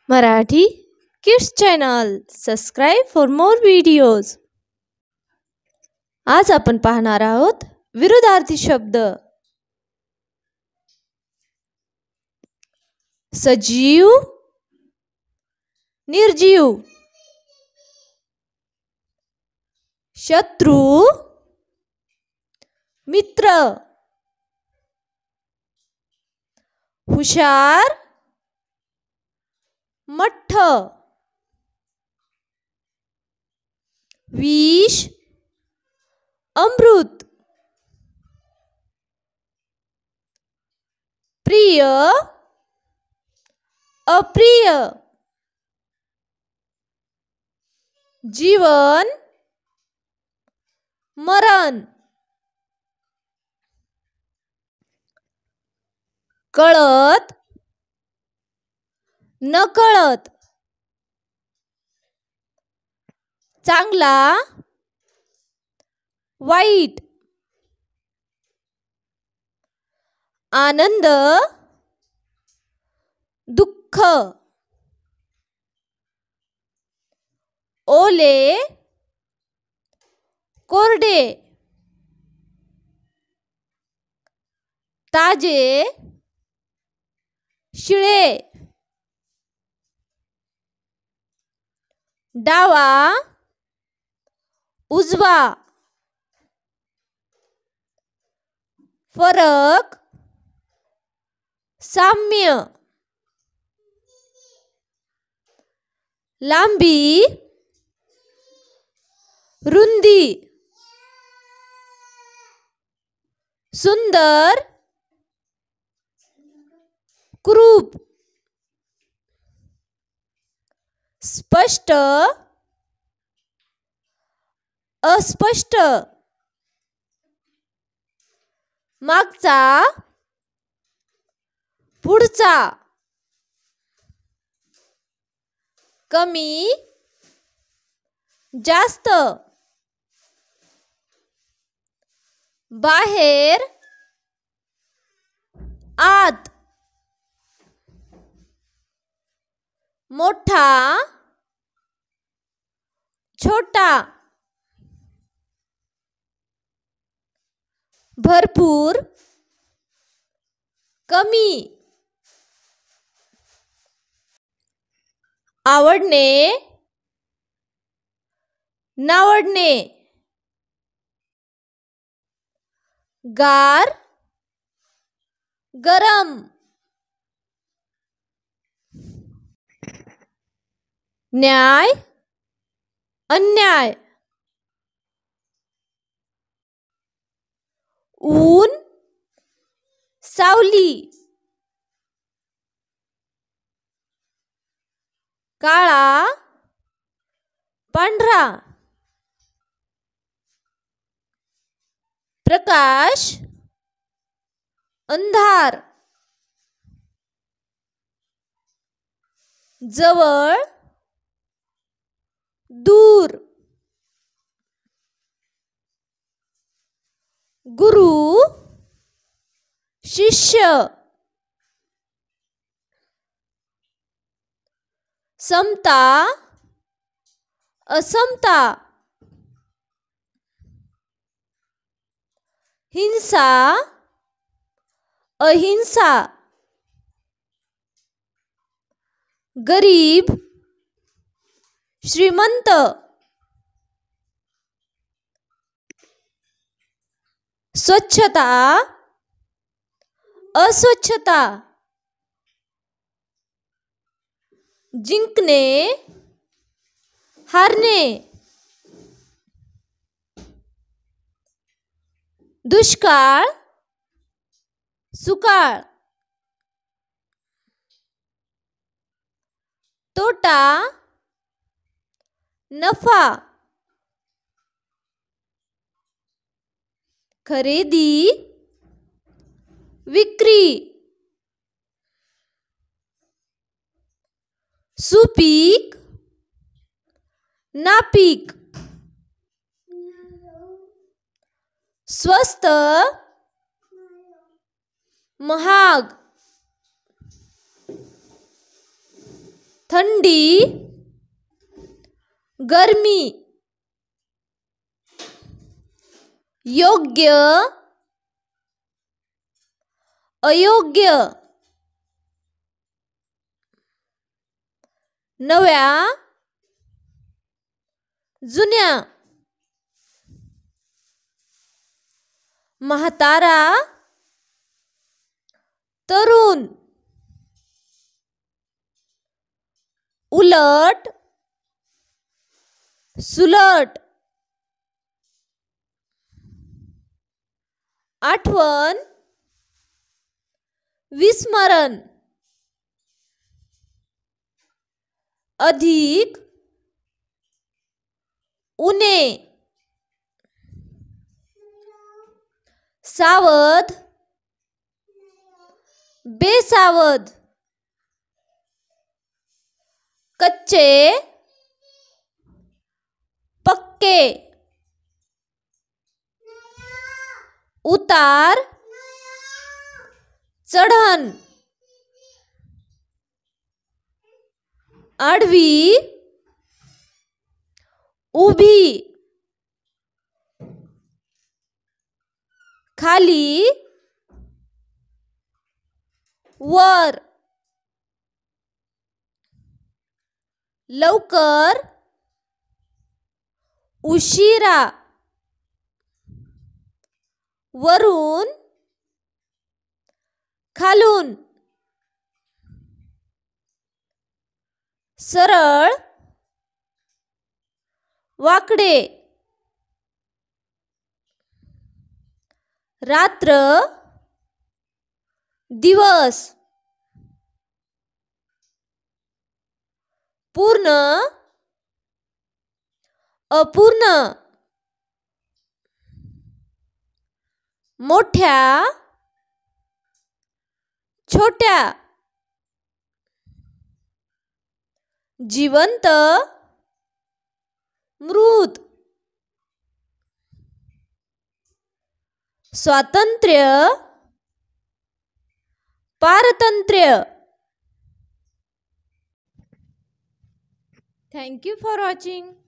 Marathi kids channel subscribe for more videos. आज आपण पाहणार आहोत विरुद्धार्थी शब्द। सजीव, निर्जीव, शत्रु, मित्र, हुशार, मठ्ठ, विष, अमृत, प्रिय, अप्रिय, जीवन, मरण, कळत, नकळत, चांगला, वाईट, आनंद, दुःख, ओले, कोरडे, ताजे, शिळे, डावा, उजवा, फरक, साम्य, लांबी, रुंदी, सुंदर, कुरूप, स्पष्ट, अस्पष्ट, मागचा, पुढचा, कमी, जास्त, बाहेर, आत, मोठा, छोटा, भरपूर, कमी, आवडणे, नावडणे, गार, गरम, न्याय, अन्याय, ऊन, सावली, काळा, पांढरा, प्रकाश, अंधार, जवळ, दूर, गुरु, शिष्य, समता, असमता, हिंसा, अहिंसा, गरीब, श्रीमंत, स्वच्छता, अस्वच्छता, जिंकणे, हारणे, दुष्काळ, सुकाळ, तोटा, नफा, खरेदी, विक्री, सुपीक, नापीक, स्वस्त, महाग, थंडी, गरमी, योग्य, अयोग्य, नव्या, जुन्या, म्हातारा, तरुण, उलट, सुलट, आठवण, विस्मरण, अधिक, उणे, सावध, बेसावध, कच्चे, पक्के, उतार, चढण, आडवी, उभी, खाली, वर, लवकर, उशिरा, वरून, खालून, सरळ, वाकडे, रात्र, दिवस, पूर्ण, अपूर्ण, मोठ्या, छोट्या, जिवंत, मृत, स्वातंत्र्य, पारतंत्र्य. Thank you for watching.